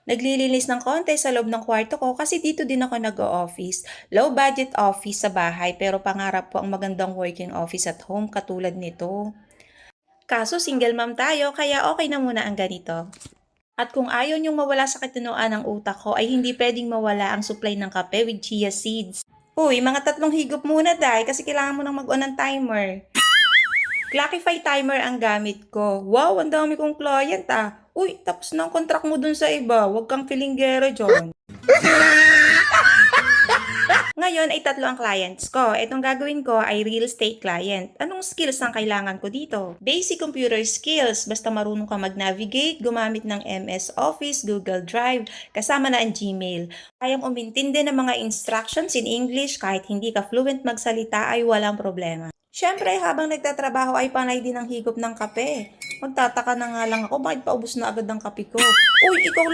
Naglilinis ng konti sa loob ng kwarto ko kasi dito din ako nag-o-office. Low budget office sa bahay pero pangarap ko ang magandang working office at home katulad nito. Kaso single mom tayo kaya okay na muna ang ganito. At kung ayaw niyong mawala sa katinoan ng utak ko ay hindi pwedeng mawala ang supply ng kape with chia seeds. Uy, mga 3 higop muna dahil kasi kailangan mo nang mag-on ng timer. Clockify timer ang gamit ko. Wow, ang dami kong client ah. Uy, tapos na ang contract mo dun sa iba. Huwag kang filinggero dyan. Ngayon ay 3 ang clients ko. Itong gagawin ko ay real estate client. Anong skills ang kailangan ko dito? Basic computer skills. Basta marunong ka mag-navigate, gumamit ng MS Office, Google Drive, kasama na ang Gmail. Kayang umintindi ng mga instructions in English kahit hindi ka fluent magsalita ay walang problema. Siyempre, habang nagtatrabaho ay panay din ang higop ng kape. Magtataka na nga lang ako bakit paubos na agad ang kape ko. Uy, ikaw